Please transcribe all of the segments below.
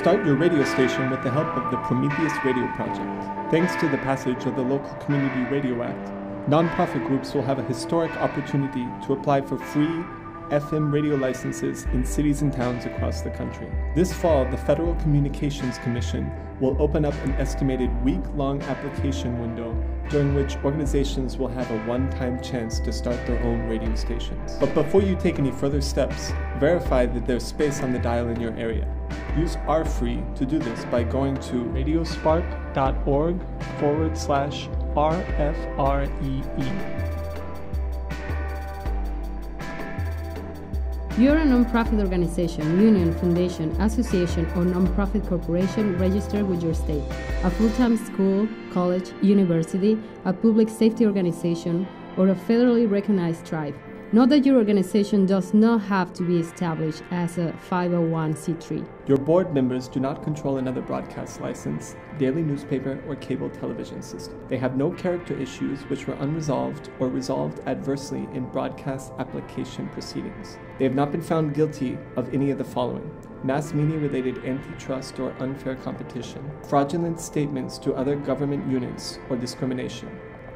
Start your radio station with the help of the Prometheus Radio Project. Thanks to the passage of the Local Community Radio Act, nonprofit groups will have a historic opportunity to apply for free FM radio licenses in cities and towns across the country. This fall, the Federal Communications Commission will open up an estimated week-long application window during which organizations will have a one-time chance to start their own radio stations. But before you take any further steps, verify that there's space on the dial in your area. Use R-Free to do this by going to radiospark.org/RFREE. You're a nonprofit organization, union, foundation, association, or nonprofit corporation registered with your state, a full-time school, college, university, a public safety organization, or a federally recognized tribe. Note that your organization does not have to be established as a 501c3. Your board members do not control another broadcast license, daily newspaper, or cable television system. They have no character issues which were unresolved or resolved adversely in broadcast application proceedings. They have not been found guilty of any of the following: mass media-related antitrust or unfair competition, fraudulent statements to other government units, or discrimination.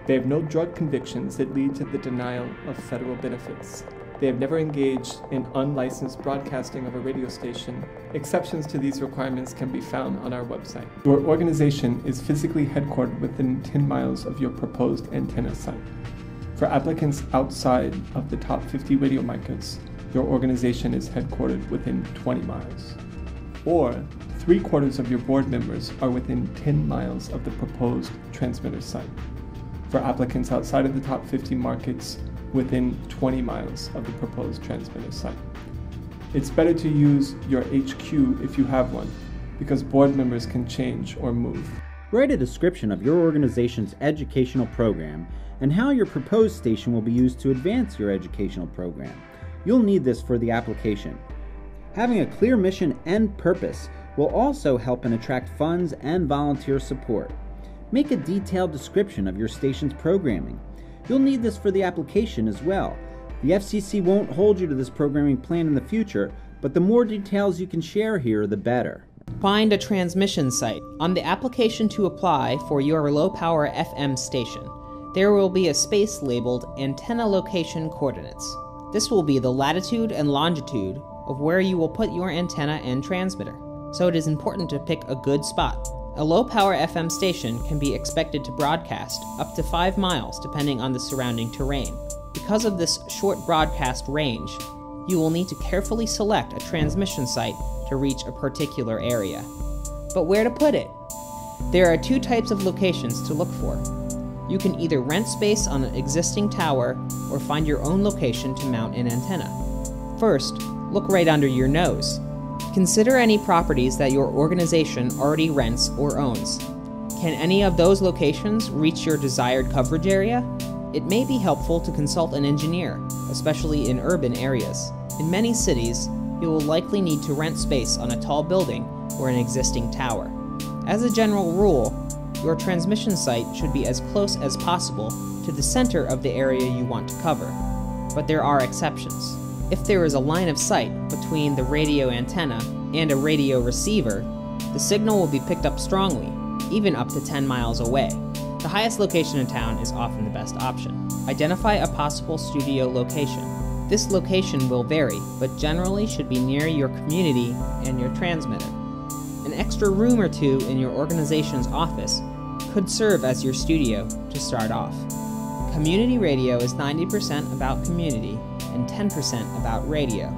They have no drug convictions that lead to the denial of federal benefits. They have never engaged in unlicensed broadcasting of a radio station. Exceptions to these requirements can be found on our website. Your organization is physically headquartered within 10 miles of your proposed antenna site. For applicants outside of the top 50 radio markets, your organization is headquartered within 20 miles. Or 3/4 of your board members are within 10 miles of the proposed transmitter site. For applicants outside of the top 50 markets, within 20 miles of the proposed transmitter site. It's better to use your HQ if you have one, because board members can change or move. Write a description of your organization's educational program and how your proposed station will be used to advance your educational program. You'll need this for the application. Having a clear mission and purpose will also help and attract funds and volunteer support. Make a detailed description of your station's programming. You'll need this for the application as well. The FCC won't hold you to this programming plan in the future, but the more details you can share here, the better. Find a transmission site. On the application to apply for your low-power FM station, there will be a space labeled Antenna Location Coordinates. This will be the latitude and longitude of where you will put your antenna and transmitter, so it is important to pick a good spot. A low-power FM station can be expected to broadcast up to 5 miles depending on the surrounding terrain. Because of this short broadcast range, you will need to carefully select a transmission site to reach a particular area. But where to put it? There are 2 types of locations to look for. You can either rent space on an existing tower or find your own location to mount an antenna. First, look right under your nose. Consider any properties that your organization already rents or owns. Can any of those locations reach your desired coverage area? It may be helpful to consult an engineer, especially in urban areas. In many cities, you will likely need to rent space on a tall building or an existing tower. As a general rule, your transmission site should be as close as possible to the center of the area you want to cover, but there are exceptions. If there is a line of sight between the radio antenna and a radio receiver, the signal will be picked up strongly, even up to 10 miles away. The highest location in town is often the best option. Identify a possible studio location. This location will vary, but generally should be near your community and your transmitter. An extra room or 2 in your organization's office could serve as your studio to start off. Community radio is 90% about community and 10% about radio.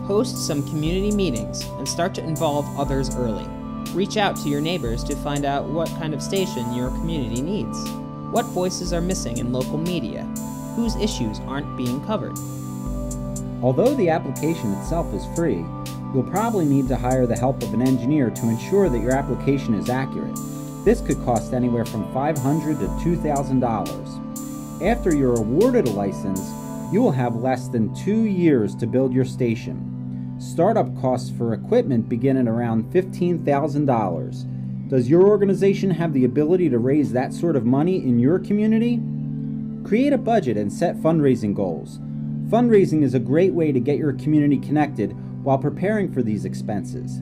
Host some community meetings and start to involve others early. Reach out to your neighbors to find out what kind of station your community needs. What voices are missing in local media? Whose issues aren't being covered? Although the application itself is free, you'll probably need to hire the help of an engineer to ensure that your application is accurate. This could cost anywhere from $500 to $2,000. After you're awarded a license, you will have less than 2 years to build your station. Startup costs for equipment begin at around $15,000. Does your organization have the ability to raise that sort of money in your community? Create a budget and set fundraising goals. Fundraising is a great way to get your community connected while preparing for these expenses.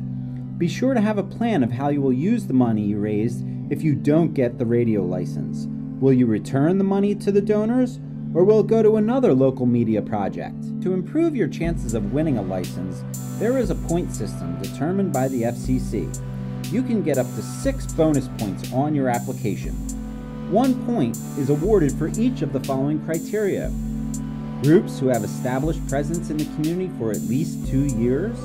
Be sure to have a plan of how you will use the money you raised if you don't get the radio license. Will you return the money to the donors, or will it go to another local media project? To improve your chances of winning a license, there is a point system determined by the FCC. You can get up to 6 bonus points on your application. 1 point is awarded for each of the following criteria: groups who have established presence in the community for at least 2 years,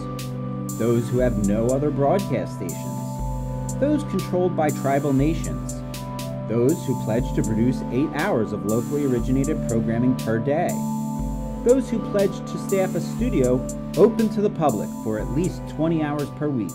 those who have no other broadcast stations, those controlled by tribal nations, those who pledge to produce 8 hours of locally originated programming per day, those who pledge to staff a studio open to the public for at least 20 hours per week,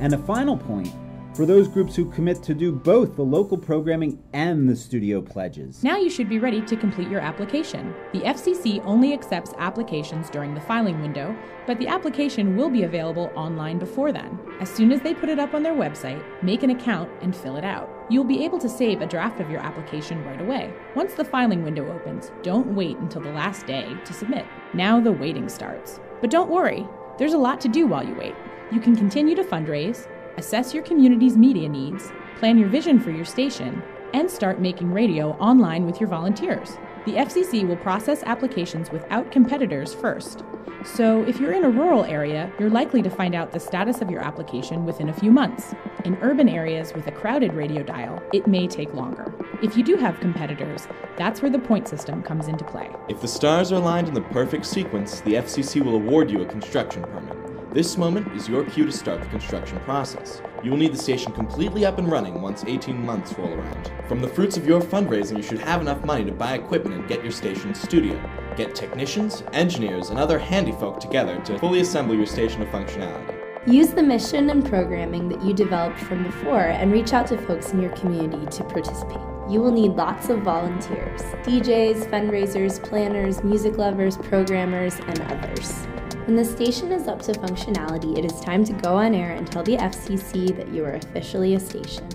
and a final point for those groups who commit to do both the local programming and the studio pledges. Now you should be ready to complete your application. The FCC only accepts applications during the filing window, but the application will be available online before then. As soon as they put it up on their website, make an account and fill it out. You'll be able to save a draft of your application right away. Once the filing window opens, don't wait until the last day to submit. Now the waiting starts. But don't worry, there's a lot to do while you wait. You can continue to fundraise, assess your community's media needs, plan your vision for your station, and start making radio online with your volunteers. The FCC will process applications without competitors first. So if you're in a rural area, you're likely to find out the status of your application within a few months. In urban areas with a crowded radio dial, it may take longer. If you do have competitors, that's where the point system comes into play. If the stars are aligned in the perfect sequence, the FCC will award you a construction permit. This moment is your cue to start the construction process. You will need the station completely up and running once 18 months roll around. From the fruits of your fundraising, you should have enough money to buy equipment and get your station studio. Get technicians, engineers, and other handy folk together to fully assemble your station to functionality. Use the mission and programming that you developed from before and reach out to folks in your community to participate. You will need lots of volunteers: DJs, fundraisers, planners, music lovers, programmers, and others. When the station is up to functionality, it is time to go on air and tell the FCC that you are officially a station.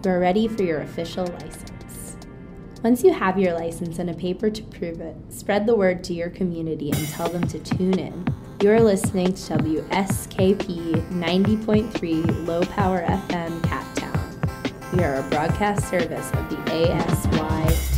You are ready for your official license. Once you have your license and a paper to prove it, spread the word to your community and tell them to tune in. You are listening to WSKP 90.3 Low Power FM Cat Town. We are a broadcast service of the ASY